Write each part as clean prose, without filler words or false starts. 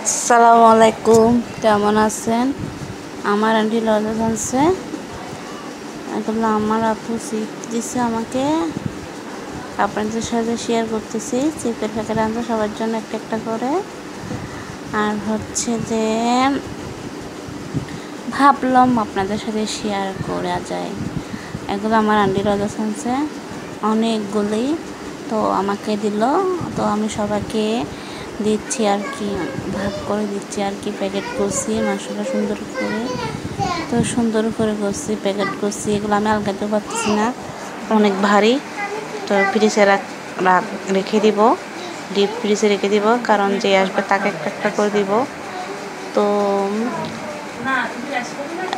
আসসালামু আলাইকুম, কেমন আছেন? আমার আন্টি লজা জানছে এগুলো আমার আপু চিপ দিচ্ছে আমাকে, আপনাদের সাথে শেয়ার করতেছি। চিপের প্যাকেট আনতে সবার জন্য একটা একটা করে। আর হচ্ছে যে ভাবলাম আপনাদের সাথে শেয়ার করা যায়। এগুলো আমার আন্টি লজা জানছে অনেকগুলি, তো আমাকে দিল, তো আমি সবাইকে দিচ্ছি আর কি, ভাগ করে দিচ্ছি আর কি। প্যাকেট করছি মাংসটা সুন্দর করে, তো সুন্দর করে করছি, প্যাকেট করছি। এগুলো আমি আলগাতে পারতেছি না, অনেক ভারী। তো ফ্রিজে রেখে দিব, ডিপ ফ্রিজে রেখে দিব, কারণ যে আসবে তাকে একটা একটা করে দিব। তো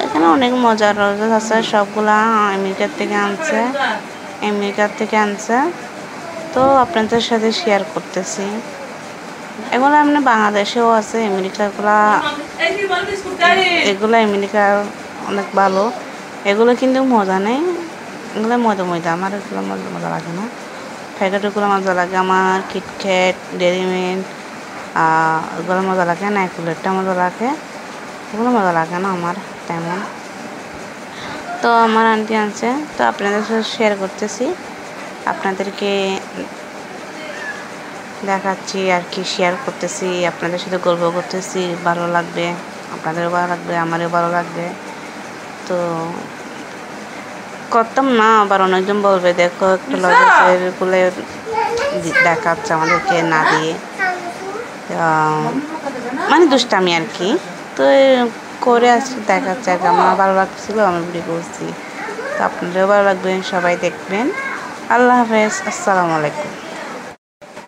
এখানে অনেক মজার রোজ আছে, সবগুলা আমেরিকার থেকে আনছে। তো আপনাদের সাথে শেয়ার করতেছি। এগুলো এমনি বাংলাদেশেও আছে, এগুলো আমেরিকার অনেক ভালো। এগুলো কিন্তু মজা নেই, এগুলো মজা আমার এগুলো মজা লাগে না। প্যাকেটগুলো মজা লাগে আমার, কিটক্যাট, ডেয়ারি মিল্ক, এগুলো মজা লাগে না। একুলেটটা মজা লাগে, এগুলো মজা লাগে না আমার তেমন। তো আমার আন্টি আনছে, তো আপনাদের সাথে শেয়ার করতেছি, আপনাদেরকে দেখাচ্ছি আর কি, শেয়ার করতেছি, আপনাদের সাথে গল্প করতেছি। ভালো লাগবে, আপনাদেরও ভালো লাগবে, আমারও ভালো লাগবে। তো করতাম না, আবার অনেকজন বলবে দেখো একটু লজেসের গুলো দেখাচ্ছে আমাদেরকে না দিয়ে, মানে দুষ্টামি আর কি। তো করে আসছি, দেখাচ্ছে আর কি। আমার ভালো লাগছিল, আমি ভিডিও করছি। তো আপনাদেরও ভালো লাগবে, সবাই দেখবেন। আল্লাহ হাফেজ, আসসালামু আলাইকুম।